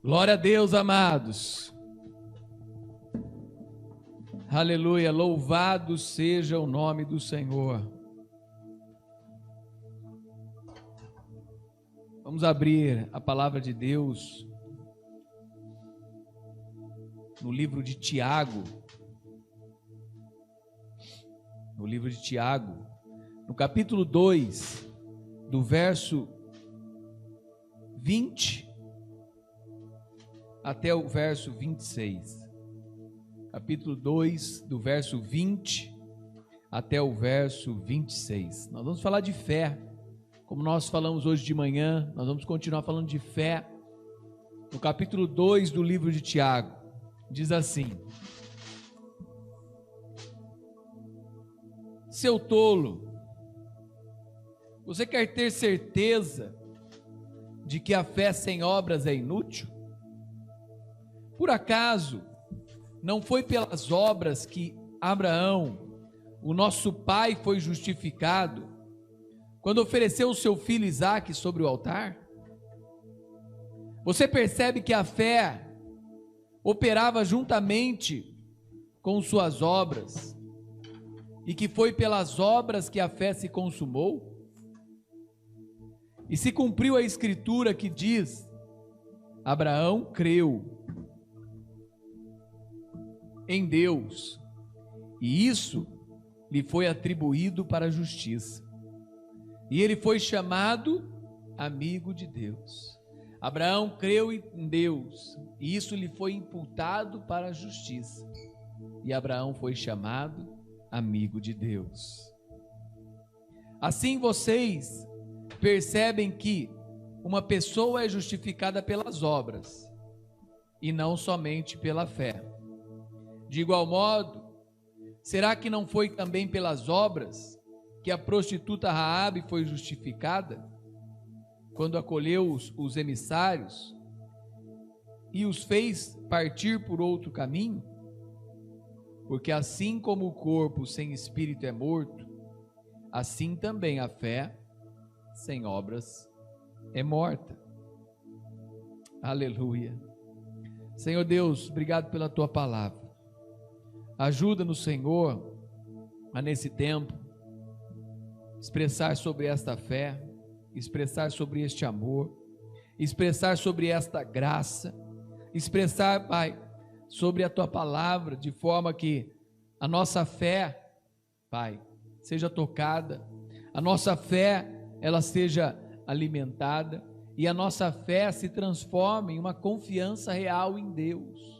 Glória a Deus, amados. Aleluia, louvado seja o nome do Senhor. Vamos abrir a palavra de Deus no livro de Tiago. No livro de Tiago, no capítulo 2, do verso 20 até o verso 26. Capítulo 2, do verso 20 até o verso 26. Nós vamos falar de fé, como nós falamos hoje de manhã, nós vamos continuar falando de fé. No capítulo 2 do livro de Tiago, diz assim: Seu tolo, você quer ter certeza de que a fé sem obras é inútil? Por acaso não foi pelas obras que Abraão, o nosso pai, foi justificado quando ofereceu o seu filho Isaque sobre o altar? Você percebe que a fé operava juntamente com suas obras e que foi pelas obras que a fé se consumou? E se cumpriu a escritura que diz: Abraão creu em Deus, e isso lhe foi atribuído para a justiça, e ele foi chamado amigo de Deus. Abraão creu em Deus, e isso lhe foi imputado para a justiça, e Abraão foi chamado amigo de Deus. Assim vocês percebem que uma pessoa é justificada pelas obras e não somente pela fé. De igual modo, será que não foi também pelas obras que a prostituta Raabe foi justificada, quando acolheu os emissários e os fez partir por outro caminho? Porque assim como o corpo sem espírito é morto, assim também a fé sem obras é morta. Aleluia. Senhor Deus, obrigado pela tua palavra. Ajuda-nos, Senhor, a nesse tempo expressar sobre esta fé, expressar sobre este amor, expressar sobre esta graça, expressar, Pai, sobre a tua palavra, de forma que a nossa fé, Pai, seja tocada, a nossa fé, ela seja alimentada, e a nossa fé se transforme em uma confiança real em Deus.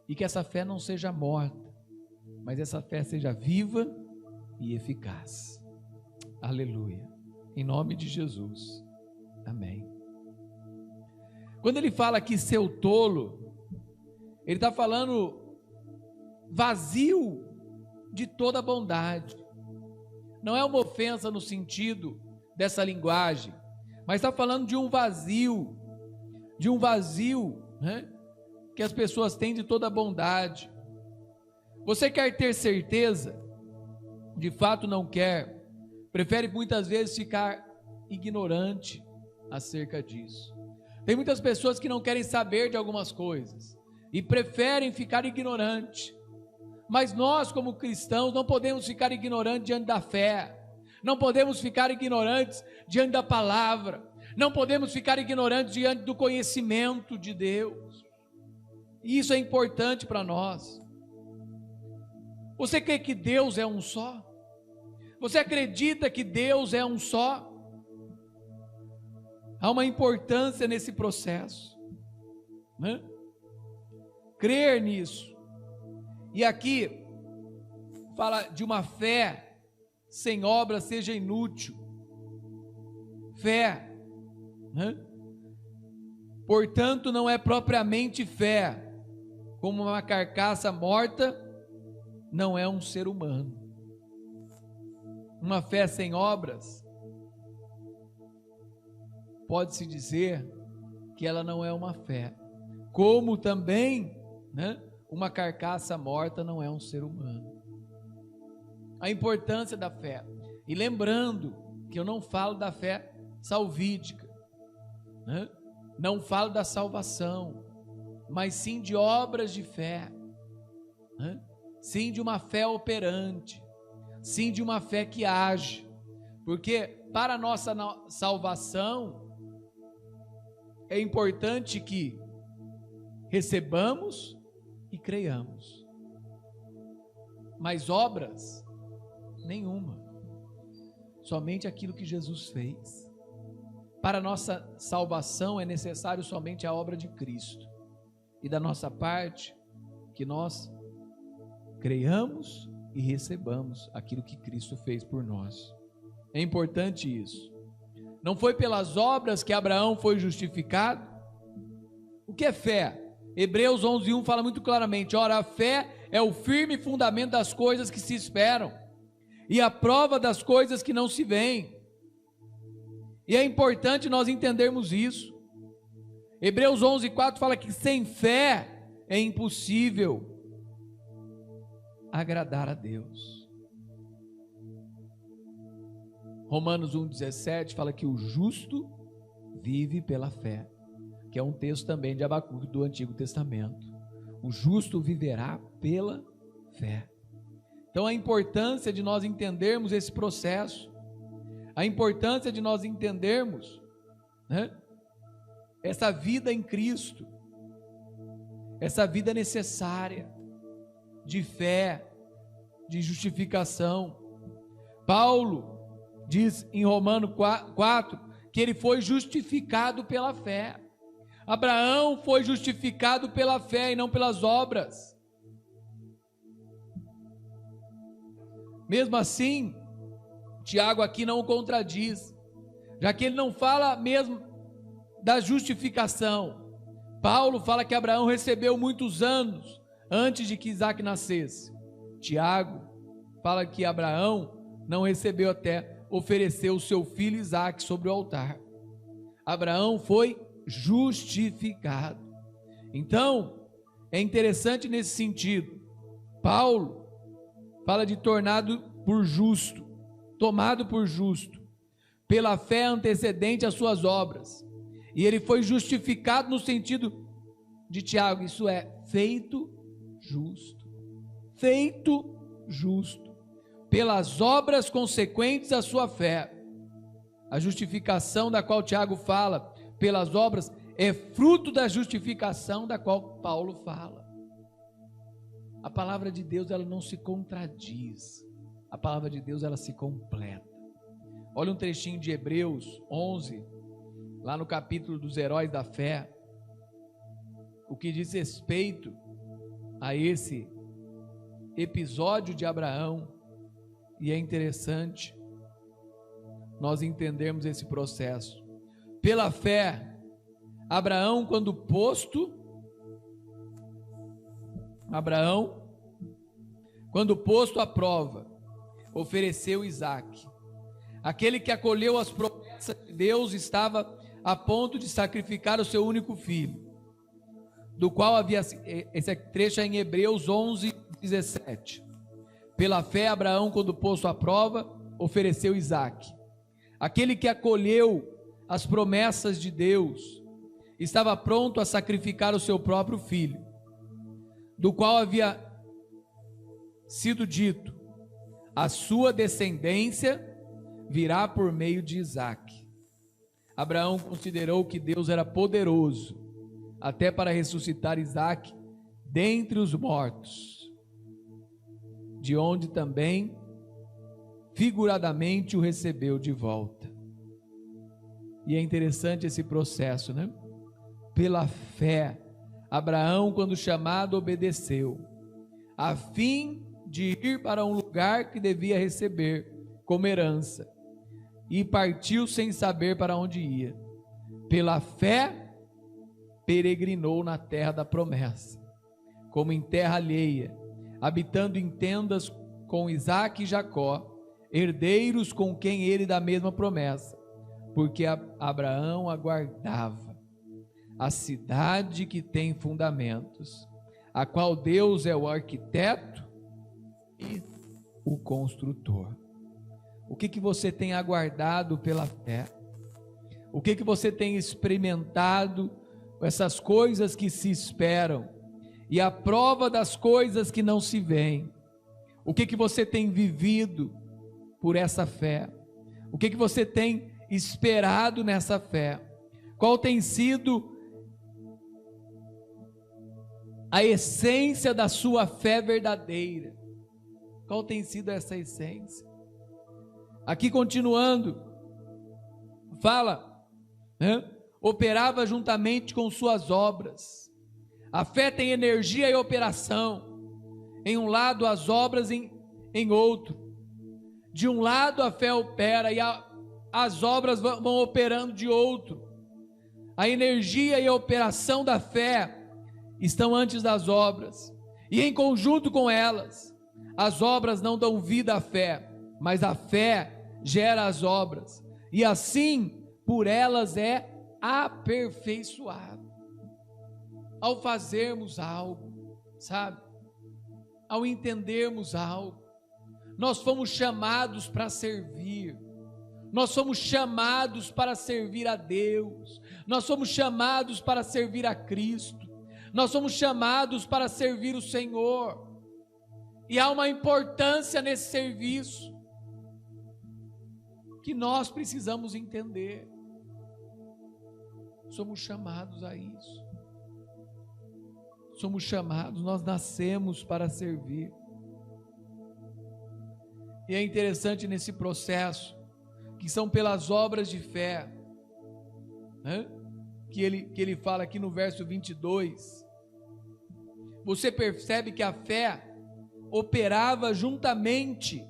E que essa fé não seja morta, mas essa fé seja viva e eficaz. Aleluia. Em nome de Jesus. Amém. Quando ele fala aqui seu tolo, ele está falando vazio de toda bondade. Não é uma ofensa no sentido dessa linguagem, mas está falando de um vazio, né, que as pessoas têm de toda bondade. Você quer ter certeza? De fato não quer, prefere muitas vezes ficar ignorante acerca disso. Tem muitas pessoas que não querem saber de algumas coisas e preferem ficar ignorante. Mas nós, como cristãos, não podemos ficar ignorantes diante da fé, não podemos ficar ignorantes diante da palavra, não podemos ficar ignorantes diante do conhecimento de Deus. E isso é importante para nós. Você crê que Deus é um só? Você acredita que Deus é um só? Há uma importância nesse processo, né? Crer nisso. E aqui fala de uma fé sem obra seja inútil. Fé, né? Portanto, não é propriamente fé, como uma carcaça morta não é um ser humano. Uma fé sem obras, pode-se dizer que ela não é uma fé, como também, né, uma carcaça morta não é um ser humano. A importância da fé, e lembrando que eu não falo da fé salvídica, né? não fala da salvação, mas sim de obras de fé, sim de uma fé operante, sim de uma fé que age, porque para a nossa salvação é importante que recebamos e creiamos, mas obras nenhuma, somente aquilo que Jesus fez. Para a nossa salvação é necessário somente a obra de Cristo, e da nossa parte, que nós creiamos e recebamos aquilo que Cristo fez por nós. É importante isso. Não foi pelas obras que Abraão foi justificado? O que é fé? Hebreus 11:1 fala muito claramente: ora, a fé é o firme fundamento das coisas que se esperam e a prova das coisas que não se veem. E é importante nós entendermos isso. Hebreus 11:4 fala que sem fé é impossível agradar a Deus. Romanos 1:17 fala que o justo vive pela fé, que é um texto também de Abacuque do Antigo Testamento. O justo viverá pela fé. Então a importância de nós entendermos esse processo, a importância de nós entendermos, essa vida em Cristo, essa vida necessária de fé, de justificação. Paulo diz em Romanos 4 que ele foi justificado pela fé. Abraão foi justificado pela fé e não pelas obras. Mesmo assim, Tiago aqui não o contradiz, já que ele não fala mesmo da justificação. Paulo fala que Abraão recebeu muitos anos antes de que Isaac nascesse. Tiago fala que Abraão não recebeu até oferecer o seu filho Isaac sobre o altar. Abraão foi justificado. Então, é interessante nesse sentido. Paulo fala de tomado por justo, pela fé antecedente às suas obras. E ele foi justificado no sentido de Tiago, isso é, feito justo, pelas obras consequentes à sua fé. A justificação da qual Tiago fala, pelas obras, é fruto da justificação da qual Paulo fala. A palavra de Deus, ela não se contradiz, a palavra de Deus, ela se completa. Olha um trechinho de Hebreus 11, lá no capítulo dos heróis da fé, o que diz respeito a esse episódio de Abraão. E é interessante nós entendermos esse processo. Pela fé, Abraão, quando posto à prova, ofereceu Isaac. Aquele que acolheu as promessas de Deus estava a ponto de sacrificar o seu único filho, do qual havia, esse trecho é em Hebreus 11:17. Pela fé, Abraão, quando posto à prova, ofereceu Isaac. Aquele que acolheu as promessas de Deus estava pronto a sacrificar o seu próprio filho, do qual havia sido dito: a sua descendência virá por meio de Isaac. Abraão considerou que Deus era poderoso até para ressuscitar Isaac dentre os mortos, de onde também figuradamente o recebeu de volta. E é interessante esse processo, né? Pela fé, Abraão, quando chamado, obedeceu, a fim de ir para um lugar que devia receber como herança, e partiu sem saber para onde ia. Pela fé, peregrinou na terra da promessa, como em terra alheia, habitando em tendas com Isaque e Jacó, herdeiros com quem ele da mesma promessa, porque Abraão aguardava a cidade que tem fundamentos, a qual Deus é o arquiteto e o construtor. O que você tem aguardado pela fé? O que você tem experimentado com essas coisas que se esperam e a prova das coisas que não se veem? O que você tem vivido por essa fé? O que você tem esperado nessa fé? Qual tem sido a essência da sua fé verdadeira? Qual tem sido essa essência? Aqui continuando, fala, né? Operava juntamente com suas obras. A fé tem energia e operação. Em um lado as obras, em outro. De um lado a fé opera e as obras vão operando de outro. A energia e a operação da fé estão antes das obras, e em conjunto com elas. As obras não dão vida à fé, mas a fé gera as obras, e assim por elas é aperfeiçoado. Ao fazermos algo, sabe? Ao entendermos algo, nós fomos chamados para servir. Nós somos chamados para servir a Deus. Nós somos chamados para servir a Cristo. Nós somos chamados para servir o Senhor. E há uma importância nesse serviço que nós precisamos entender. Somos chamados a isso. Somos chamados, nós nascemos para servir. E é interessante nesse processo, que são pelas obras de fé, né? que ele fala aqui no verso 22, você percebe que a fé operava juntamente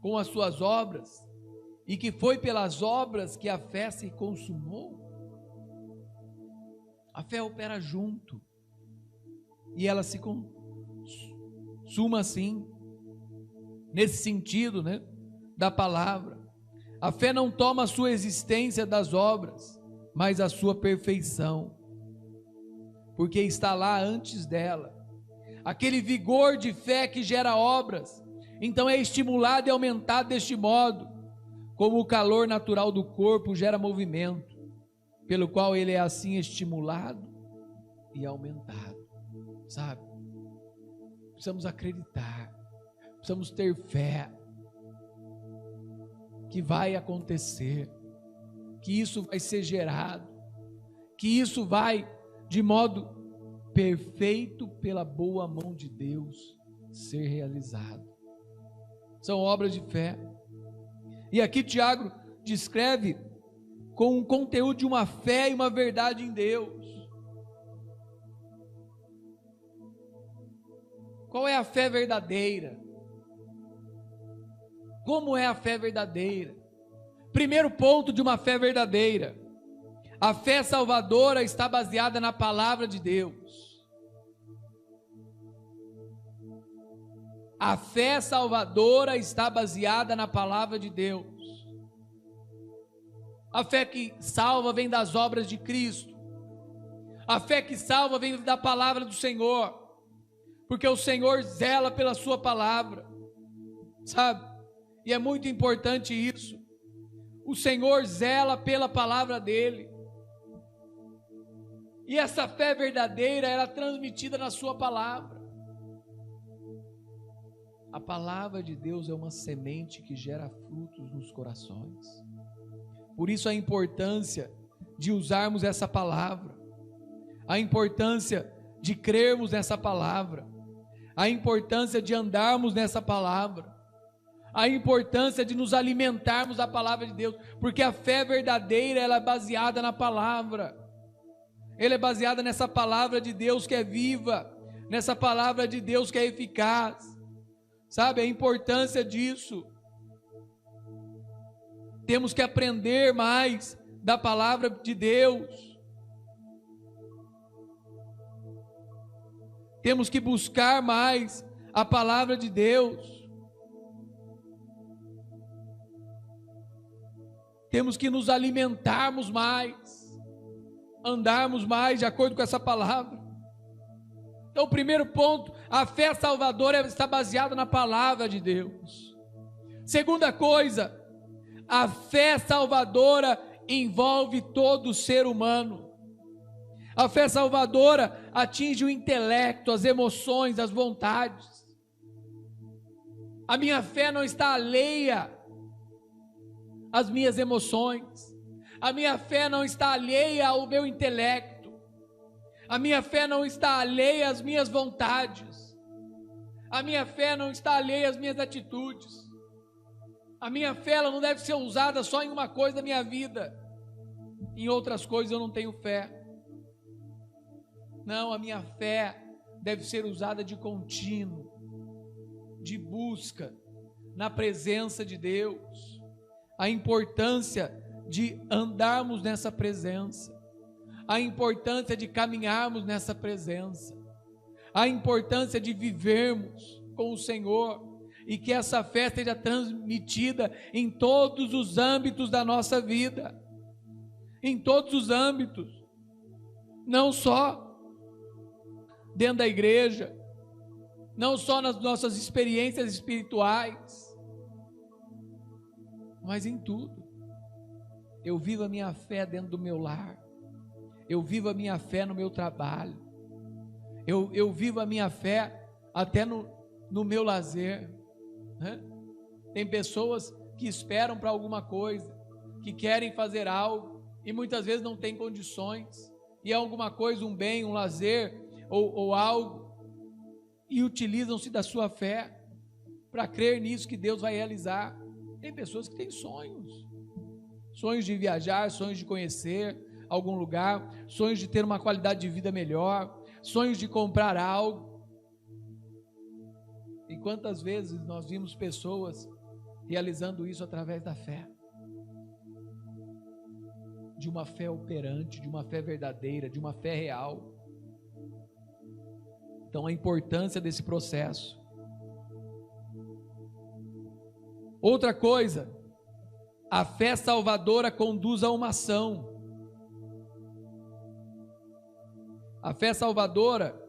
com as suas obras, e que foi pelas obras que a fé se consumou. A fé opera junto, e ela se consuma assim, nesse sentido, né, da palavra. A fé não toma a sua existência das obras, mas a sua perfeição, porque está lá antes dela. Aquele vigor de fé que gera obras, então é estimulado e aumentado deste modo, como o calor natural do corpo gera movimento, pelo qual ele é assim estimulado e aumentado, sabe? Precisamos acreditar, precisamos ter fé, que vai acontecer, que isso vai ser gerado, que isso vai de modo perfeito pela boa mão de Deus ser realizado. São obras de fé. E aqui Tiago descreve com um conteúdo de uma fé e uma verdade em Deus. Qual é a fé verdadeira? Como é a fé verdadeira? Primeiro ponto de uma fé verdadeira: a fé salvadora está baseada na palavra de Deus. A fé salvadora está baseada na palavra de Deus. A fé que salva vem das obras de Cristo. A fé que salva vem da palavra do Senhor, porque o Senhor zela pela sua palavra, sabe? E é muito importante isso. O Senhor zela pela palavra dele. E essa fé verdadeira, ela é transmitida na sua palavra. A palavra de Deus é uma semente que gera frutos nos corações. Por isso a importância de usarmos essa palavra, a importância de crermos nessa palavra, a importância de andarmos nessa palavra, a importância de nos alimentarmos da palavra de Deus, porque a fé verdadeira, ela é baseada na palavra, ela é baseada nessa palavra de Deus que é viva, nessa palavra de Deus que é eficaz, sabe, a importância disso. Temos que aprender mais da palavra de Deus, temos que buscar mais a palavra de Deus, temos que nos alimentarmos mais, andarmos mais de acordo com essa palavra. Então, o primeiro ponto, a fé salvadora está baseada na palavra de Deus. Segunda coisa, a fé salvadora envolve todo ser humano. A fé salvadora atinge o intelecto, as emoções, as vontades. A minha fé não está alheia às minhas emoções. A minha fé não está alheia ao meu intelecto. A minha fé não está alheia às minhas vontades. A minha fé não está alheia às minhas atitudes. A minha fé ela não deve ser usada só em uma coisa da minha vida. Em outras coisas eu não tenho fé. Não, a minha fé deve ser usada de contínuo, de busca na presença de Deus. A importância de andarmos nessa presença, a importância de caminharmos nessa presença, a importância de vivermos com o Senhor e que essa fé seja transmitida em todos os âmbitos da nossa vida, em todos os âmbitos, não só dentro da igreja, não só nas nossas experiências espirituais, mas em tudo. Eu vivo a minha fé dentro do meu lar, eu vivo a minha fé no meu trabalho, eu vivo a minha fé até no meu lazer, né? Tem pessoas que esperam para alguma coisa, que querem fazer algo e muitas vezes não têm condições, e é alguma coisa, um bem, um lazer ou algo, e utilizam-se da sua fé para crer nisso que Deus vai realizar. Tem pessoas que têm sonhos de viajar, sonhos de conhecer algum lugar, sonhos de ter uma qualidade de vida melhor, sonhos de comprar algo. E quantas vezes nós vimos pessoas realizando isso através da fé, de uma fé operante, de uma fé verdadeira, de uma fé real. Então, a importância desse processo. Outra coisa, a fé salvadora conduz a uma ação. A fé salvadora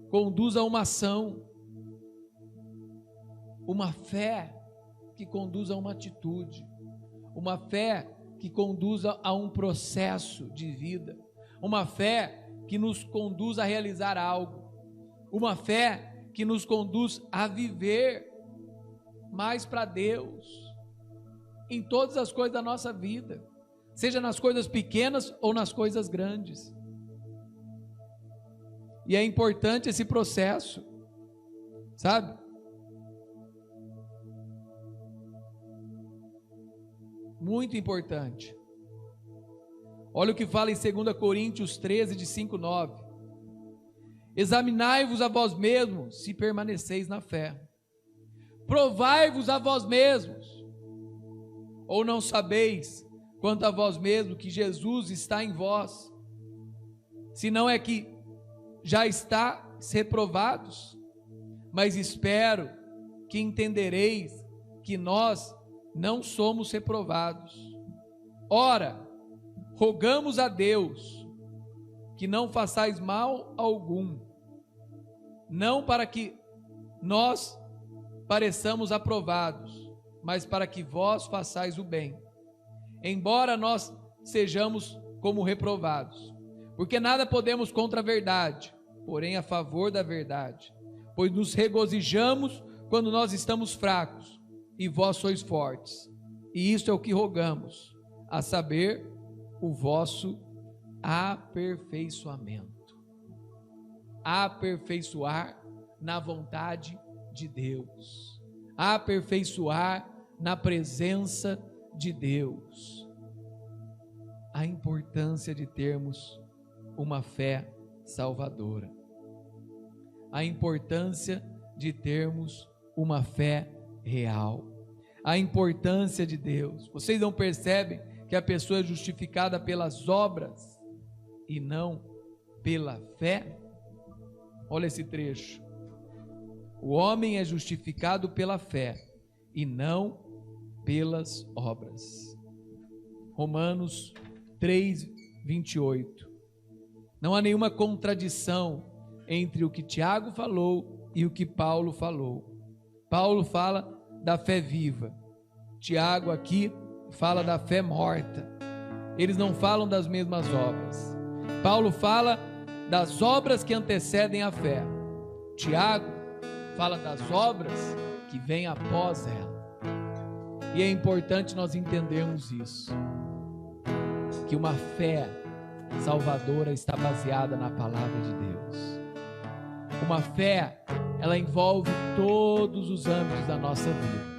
conduz a uma ação. Uma fé que conduz a uma atitude. Uma fé que conduz a um processo de vida. Uma fé que nos conduz a realizar algo. Uma fé que nos conduz a viver mais para Deus em todas as coisas da nossa vida, seja nas coisas pequenas ou nas coisas grandes. E é importante esse processo, sabe? Muito importante. Olha o que fala em 2 Coríntios 13, de 5 a 9. Examinai-vos a vós mesmos, se permaneceis na fé. Provai-vos a vós mesmos. Ou não sabeis, quanto a vós mesmos, que Jesus está em vós? Se não é que já estáis reprovados, mas espero que entendereis que nós não somos reprovados. Ora, rogamos a Deus que não façais mal algum, não para que nós pareçamos aprovados, mas para que vós façais o bem, embora nós sejamos como reprovados, porque nada podemos contra a verdade, porém a favor da verdade, pois nos regozijamos quando nós estamos fracos, e vós sois fortes, e isto é o que rogamos, a saber, o vosso aperfeiçoamento. Aperfeiçoar na vontade de Deus, aperfeiçoar na presença de Deus. A importância de termos uma fé salvadora, a importância de termos uma fé real, a importância de Deus. Vocês não percebem que a pessoa é justificada pelas obras e não pela fé? Olha esse trecho. O homem é justificado pela fé e não pelas obras. Romanos 3, 28. Não há nenhuma contradição entre o que Tiago falou e o que Paulo falou. Paulo fala da fé viva. Tiago aqui fala da fé morta. Eles não falam das mesmas obras. Paulo fala das obras que antecedem a fé. Tiago fala das obras que vêm após ela. E é importante nós entendermos isso, que uma fé salvadora está baseada na palavra de Deus. Uma fé, ela envolve todos os âmbitos da nossa vida.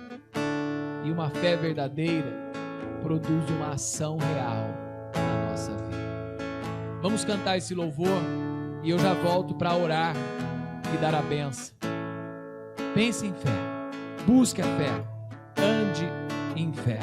E uma fé verdadeira produz uma ação real na nossa vida. Vamos cantar esse louvor e eu já volto para orar e dar a benção. Pense em fé, busque a fé, ande em fé.